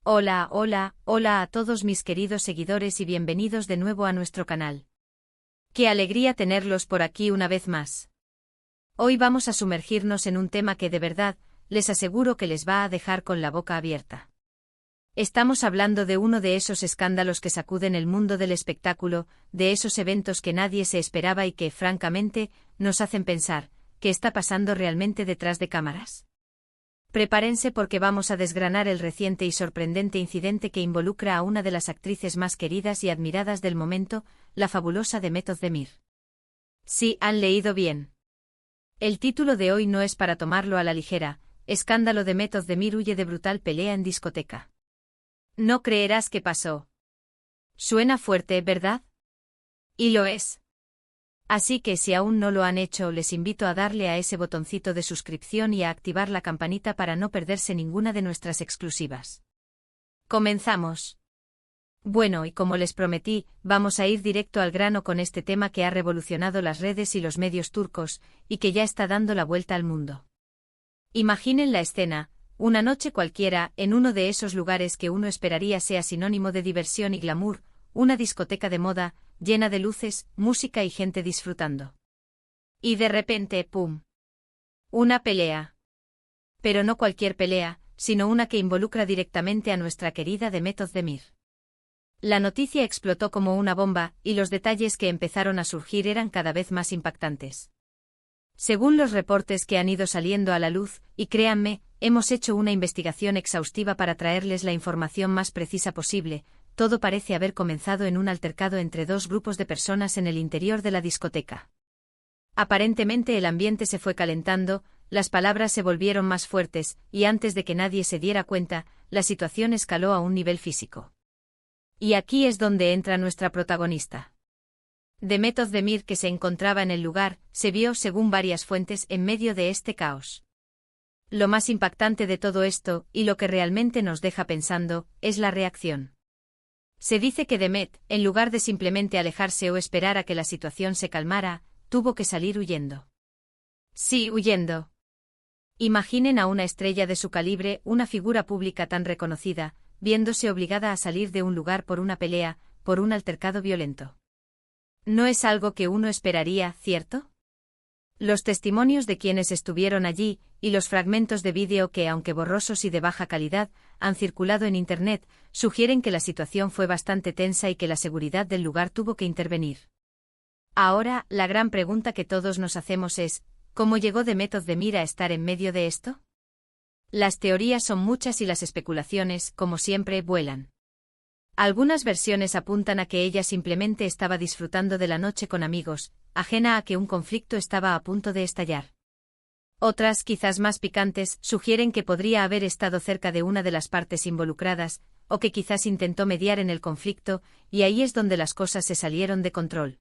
Hola, hola, hola a todos mis queridos seguidores y bienvenidos de nuevo a nuestro canal. Qué alegría tenerlos por aquí una vez más. Hoy vamos a sumergirnos en un tema que de verdad, les aseguro que les va a dejar con la boca abierta. Estamos hablando de uno de esos escándalos que sacuden el mundo del espectáculo, de esos eventos que nadie se esperaba y que, francamente, nos hacen pensar, ¿qué está pasando realmente detrás de cámaras? Prepárense porque vamos a desgranar el reciente y sorprendente incidente que involucra a una de las actrices más queridas y admiradas del momento, la fabulosa Demet Özdemir. Sí, han leído bien. El título de hoy no es para tomarlo a la ligera: escándalo Demet Özdemir huye de brutal pelea en discoteca. No creerás qué pasó. Suena fuerte, ¿verdad? Y lo es. Así que si aún no lo han hecho, les invito a darle a ese botoncito de suscripción y a activar la campanita para no perderse ninguna de nuestras exclusivas. Comenzamos. Bueno, y como les prometí, vamos a ir directo al grano con este tema que ha revolucionado las redes y los medios turcos, y que ya está dando la vuelta al mundo. Imaginen la escena: una noche cualquiera, en uno de esos lugares que uno esperaría sea sinónimo de diversión y glamour, una discoteca de moda, llena de luces, música y gente disfrutando. Y de repente, ¡pum! Una pelea. Pero no cualquier pelea, sino una que involucra directamente a nuestra querida Demet Özdemir. La noticia explotó como una bomba, y los detalles que empezaron a surgir eran cada vez más impactantes. Según los reportes que han ido saliendo a la luz, y créanme, hemos hecho una investigación exhaustiva para traerles la información más precisa posible, todo parece haber comenzado en un altercado entre dos grupos de personas en el interior de la discoteca. Aparentemente el ambiente se fue calentando, las palabras se volvieron más fuertes, y antes de que nadie se diera cuenta, la situación escaló a un nivel físico. Y aquí es donde entra nuestra protagonista. Demet Özdemir, que se encontraba en el lugar, se vio, según varias fuentes, en medio de este caos. Lo más impactante de todo esto, y lo que realmente nos deja pensando, es la reacción. Se dice que Demet, en lugar de simplemente alejarse o esperar a que la situación se calmara, tuvo que salir huyendo. Sí, huyendo. Imaginen a una estrella de su calibre, una figura pública tan reconocida, viéndose obligada a salir de un lugar por una pelea, por un altercado violento. No es algo que uno esperaría, ¿cierto? Los testimonios de quienes estuvieron allí, y los fragmentos de vídeo que, aunque borrosos y de baja calidad, han circulado en Internet, sugieren que la situación fue bastante tensa y que la seguridad del lugar tuvo que intervenir. Ahora, la gran pregunta que todos nos hacemos es: ¿cómo llegó Demet Özdemir a estar en medio de esto? Las teorías son muchas y las especulaciones, como siempre, vuelan. Algunas versiones apuntan a que ella simplemente estaba disfrutando de la noche con amigos, ajena a que un conflicto estaba a punto de estallar. Otras, quizás más picantes, sugieren que podría haber estado cerca de una de las partes involucradas, o que quizás intentó mediar en el conflicto, y ahí es donde las cosas se salieron de control.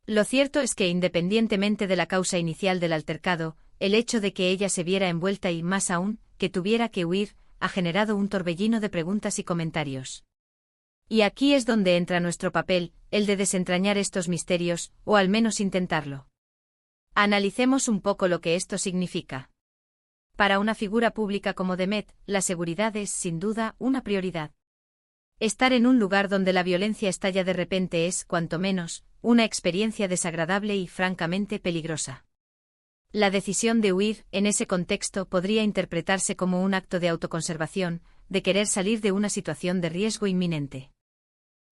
Lo cierto es que, independientemente de la causa inicial del altercado, el hecho de que ella se viera envuelta y, más aún, que tuviera que huir, ha generado un torbellino de preguntas y comentarios. Y aquí es donde entra nuestro papel, el de desentrañar estos misterios, o al menos intentarlo. Analicemos un poco lo que esto significa. Para una figura pública como Demet, la seguridad es, sin duda, una prioridad. Estar en un lugar donde la violencia estalla de repente es, cuanto menos, una experiencia desagradable y, francamente, peligrosa. La decisión de huir, en ese contexto, podría interpretarse como un acto de autoconservación, de querer salir de una situación de riesgo inminente.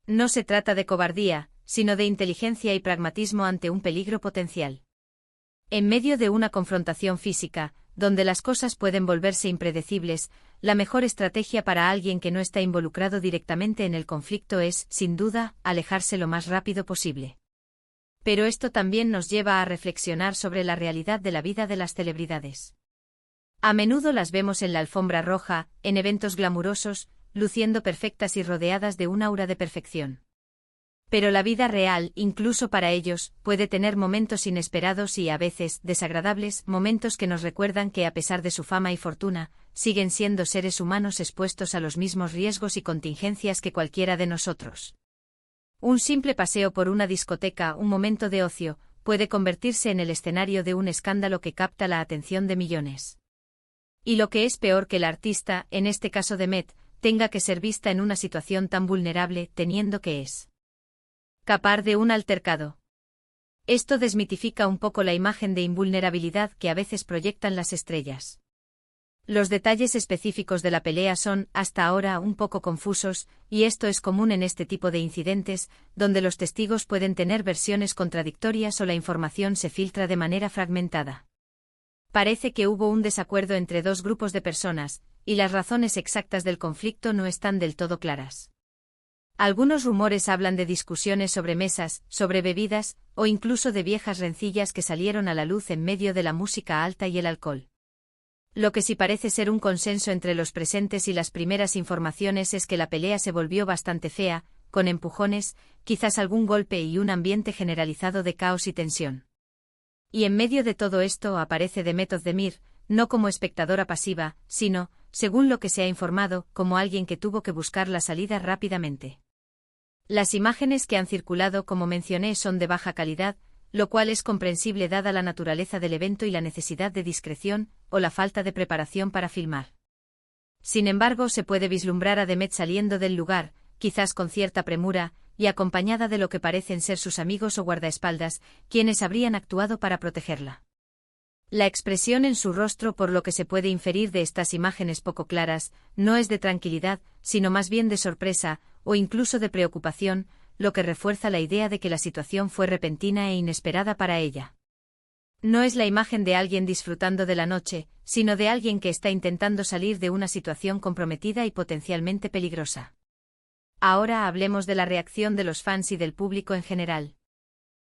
No se trata de cobardía, sino de inteligencia y pragmatismo ante un peligro potencial. En medio de una confrontación física, donde las cosas pueden volverse impredecibles, la mejor estrategia para alguien que no está involucrado directamente en el conflicto es, sin duda, alejarse lo más rápido posible. Pero esto también nos lleva a reflexionar sobre la realidad de la vida de las celebridades. A menudo las vemos en la alfombra roja, en eventos glamurosos, luciendo perfectas y rodeadas de un aura de perfección. Pero la vida real, incluso para ellos, puede tener momentos inesperados y, a veces, desagradables, momentos que nos recuerdan que, a pesar de su fama y fortuna, siguen siendo seres humanos expuestos a los mismos riesgos y contingencias que cualquiera de nosotros. Un simple paseo por una discoteca, un momento de ocio, puede convertirse en el escenario de un escándalo que capta la atención de millones. Y lo que es peor, que el artista, en este caso Demet, tenga que ser vista en una situación tan vulnerable, teniendo que escapar de un altercado. Esto desmitifica un poco la imagen de invulnerabilidad que a veces proyectan las estrellas. Los detalles específicos de la pelea son, hasta ahora, un poco confusos, y esto es común en este tipo de incidentes, donde los testigos pueden tener versiones contradictorias o la información se filtra de manera fragmentada. Parece que hubo un desacuerdo entre dos grupos de personas, y las razones exactas del conflicto no están del todo claras. Algunos rumores hablan de discusiones sobre mesas, sobre bebidas, o incluso de viejas rencillas que salieron a la luz en medio de la música alta y el alcohol. Lo que sí parece ser un consenso entre los presentes y las primeras informaciones es que la pelea se volvió bastante fea, con empujones, quizás algún golpe y un ambiente generalizado de caos y tensión. Y en medio de todo esto aparece Demet Özdemir, no como espectadora pasiva, sino, según lo que se ha informado, como alguien que tuvo que buscar la salida rápidamente. Las imágenes que han circulado, como mencioné, son de baja calidad, lo cual es comprensible dada la naturaleza del evento y la necesidad de discreción, o la falta de preparación para filmar. Sin embargo, se puede vislumbrar a Demet saliendo del lugar, quizás con cierta premura, y acompañada de lo que parecen ser sus amigos o guardaespaldas, quienes habrían actuado para protegerla. La expresión en su rostro, por lo que se puede inferir de estas imágenes poco claras, no es de tranquilidad, sino más bien de sorpresa, o incluso de preocupación, lo que refuerza la idea de que la situación fue repentina e inesperada para ella. No es la imagen de alguien disfrutando de la noche, sino de alguien que está intentando salir de una situación comprometida y potencialmente peligrosa. Ahora hablemos de la reacción de los fans y del público en general.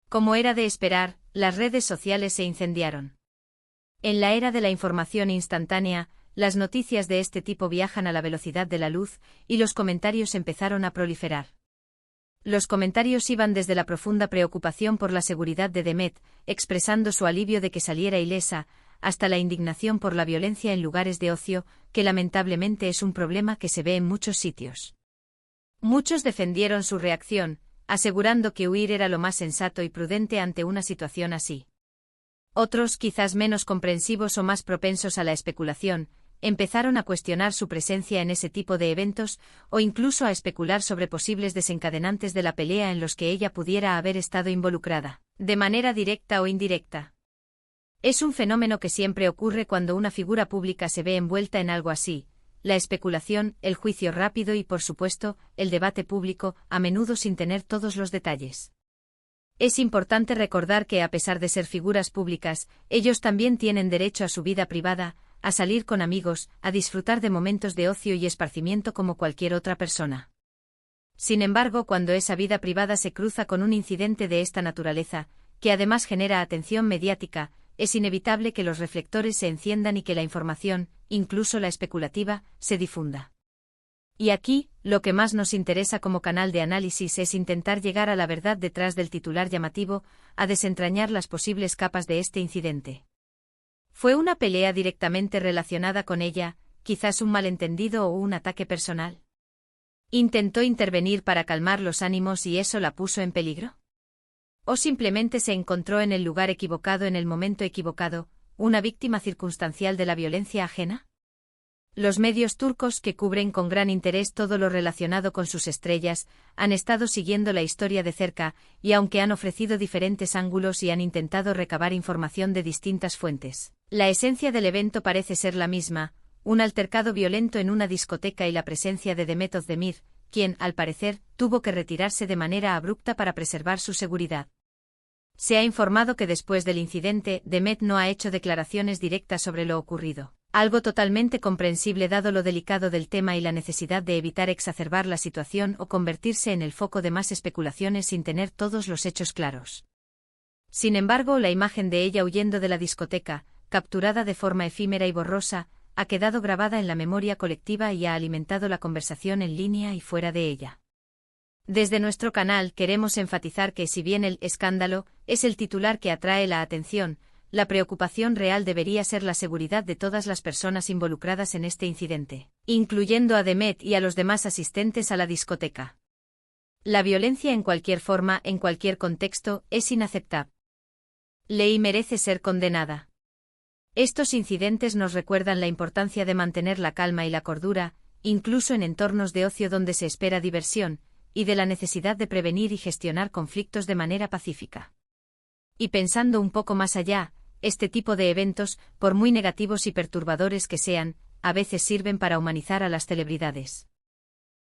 Como era de esperar, las redes sociales se incendiaron. En la era de la información instantánea, las noticias de este tipo viajan a la velocidad de la luz, y los comentarios empezaron a proliferar. Los comentarios iban desde la profunda preocupación por la seguridad de Demet, expresando su alivio de que saliera ilesa, hasta la indignación por la violencia en lugares de ocio, que lamentablemente es un problema que se ve en muchos sitios. Muchos defendieron su reacción, asegurando que huir era lo más sensato y prudente ante una situación así. Otros, quizás menos comprensivos o más propensos a la especulación, empezaron a cuestionar su presencia en ese tipo de eventos, o incluso a especular sobre posibles desencadenantes de la pelea en los que ella pudiera haber estado involucrada, de manera directa o indirecta. Es un fenómeno que siempre ocurre cuando una figura pública se ve envuelta en algo así: la especulación, el juicio rápido y, por supuesto, el debate público, a menudo sin tener todos los detalles. Es importante recordar que, a pesar de ser figuras públicas, ellos también tienen derecho a su vida privada, a salir con amigos, a disfrutar de momentos de ocio y esparcimiento como cualquier otra persona. Sin embargo, cuando esa vida privada se cruza con un incidente de esta naturaleza, que además genera atención mediática, es inevitable que los reflectores se enciendan y que la información, incluso la especulativa, se difunda. Y aquí, lo que más nos interesa como canal de análisis es intentar llegar a la verdad detrás del titular llamativo, a desentrañar las posibles capas de este incidente. ¿Fue una pelea directamente relacionada con ella, quizás un malentendido o un ataque personal? ¿Intentó intervenir para calmar los ánimos y eso la puso en peligro? ¿O simplemente se encontró en el lugar equivocado en el momento equivocado, una víctima circunstancial de la violencia ajena? Los medios turcos, que cubren con gran interés todo lo relacionado con sus estrellas, han estado siguiendo la historia de cerca, y aunque han ofrecido diferentes ángulos y han intentado recabar información de distintas fuentes, la esencia del evento parece ser la misma: un altercado violento en una discoteca y la presencia de Demet Özdemir, quien, al parecer, tuvo que retirarse de manera abrupta para preservar su seguridad. Se ha informado que después del incidente, Demet no ha hecho declaraciones directas sobre lo ocurrido. Algo totalmente comprensible dado lo delicado del tema y la necesidad de evitar exacerbar la situación o convertirse en el foco de más especulaciones sin tener todos los hechos claros. Sin embargo, la imagen de ella huyendo de la discoteca, capturada de forma efímera y borrosa, ha quedado grabada en la memoria colectiva y ha alimentado la conversación en línea y fuera de ella. Desde nuestro canal queremos enfatizar que, si bien el escándalo es el titular que atrae la atención, la preocupación real debería ser la seguridad de todas las personas involucradas en este incidente, incluyendo a Demet y a los demás asistentes a la discoteca. La violencia en cualquier forma, en cualquier contexto, es inaceptable y merece ser condenada. Estos incidentes nos recuerdan la importancia de mantener la calma y la cordura, incluso en entornos de ocio donde se espera diversión, y de la necesidad de prevenir y gestionar conflictos de manera pacífica. Y pensando un poco más allá, este tipo de eventos, por muy negativos y perturbadores que sean, a veces sirven para humanizar a las celebridades.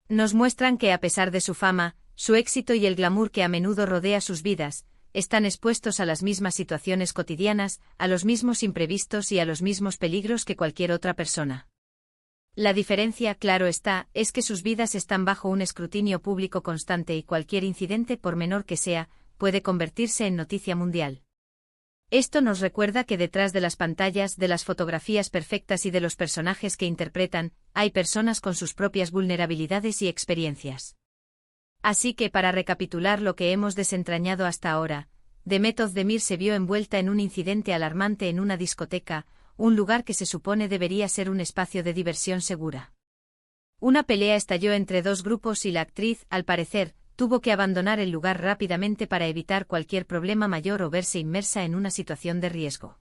Nos muestran que a pesar de su fama, su éxito y el glamour que a menudo rodea sus vidas, están expuestos a las mismas situaciones cotidianas, a los mismos imprevistos y a los mismos peligros que cualquier otra persona. La diferencia, claro está, es que sus vidas están bajo un escrutinio público constante y cualquier incidente, por menor que sea, puede convertirse en noticia mundial. Esto nos recuerda que detrás de las pantallas, de las fotografías perfectas y de los personajes que interpretan, hay personas con sus propias vulnerabilidades y experiencias. Así que para recapitular lo que hemos desentrañado hasta ahora, Demet Özdemir se vio envuelta en un incidente alarmante en una discoteca, un lugar que se supone debería ser un espacio de diversión segura. Una pelea estalló entre dos grupos y la actriz, al parecer, tuvo que abandonar el lugar rápidamente para evitar cualquier problema mayor o verse inmersa en una situación de riesgo.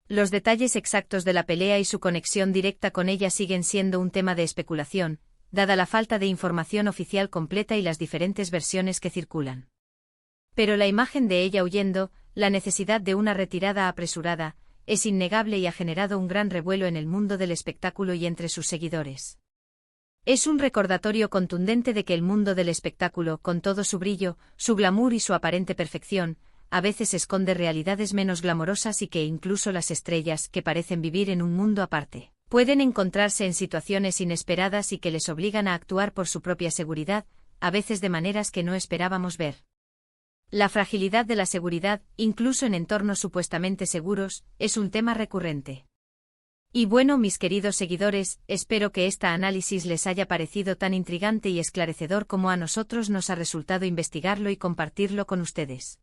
Los detalles exactos de la pelea y su conexión directa con ella siguen siendo un tema de especulación, dada la falta de información oficial completa y las diferentes versiones que circulan. Pero la imagen de ella huyendo, la necesidad de una retirada apresurada, es innegable y ha generado un gran revuelo en el mundo del espectáculo y entre sus seguidores. Es un recordatorio contundente de que el mundo del espectáculo, con todo su brillo, su glamour y su aparente perfección, a veces esconde realidades menos glamorosas y que incluso las estrellas, que parecen vivir en un mundo aparte, pueden encontrarse en situaciones inesperadas y que les obligan a actuar por su propia seguridad, a veces de maneras que no esperábamos ver. La fragilidad de la seguridad, incluso en entornos supuestamente seguros, es un tema recurrente. Y bueno, mis queridos seguidores, espero que este análisis les haya parecido tan intrigante y esclarecedor como a nosotros nos ha resultado investigarlo y compartirlo con ustedes.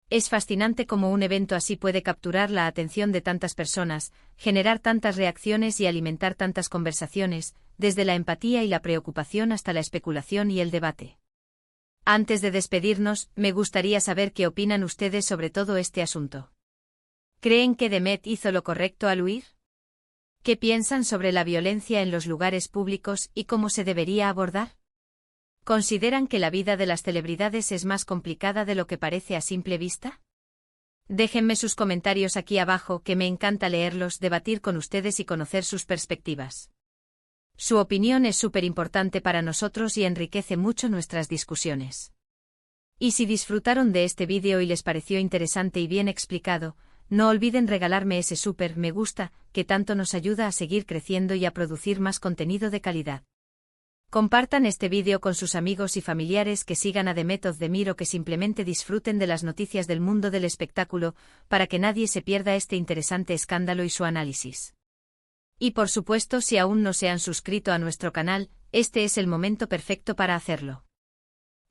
Es fascinante cómo un evento así puede capturar la atención de tantas personas, generar tantas reacciones y alimentar tantas conversaciones, desde la empatía y la preocupación hasta la especulación y el debate. Antes de despedirnos, me gustaría saber qué opinan ustedes sobre todo este asunto. ¿Creen que Demet hizo lo correcto al huir? ¿Qué piensan sobre la violencia en los lugares públicos y cómo se debería abordar? ¿Consideran que la vida de las celebridades es más complicada de lo que parece a simple vista? Déjenme sus comentarios aquí abajo, que me encanta leerlos, debatir con ustedes y conocer sus perspectivas. Su opinión es súper importante para nosotros y enriquece mucho nuestras discusiones. Y si disfrutaron de este vídeo y les pareció interesante y bien explicado, no olviden regalarme ese súper me gusta, que tanto nos ayuda a seguir creciendo y a producir más contenido de calidad. Compartan este vídeo con sus amigos y familiares que sigan a Demet Özdemir o que simplemente disfruten de las noticias del mundo del espectáculo, para que nadie se pierda este interesante escándalo y su análisis. Y por supuesto, si aún no se han suscrito a nuestro canal, este es el momento perfecto para hacerlo.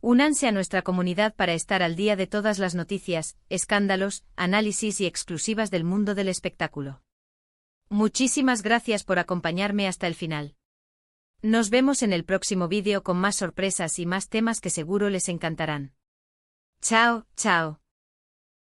Únanse a nuestra comunidad para estar al día de todas las noticias, escándalos, análisis y exclusivas del mundo del espectáculo. Muchísimas gracias por acompañarme hasta el final. Nos vemos en el próximo vídeo con más sorpresas y más temas que seguro les encantarán. Chao, chao.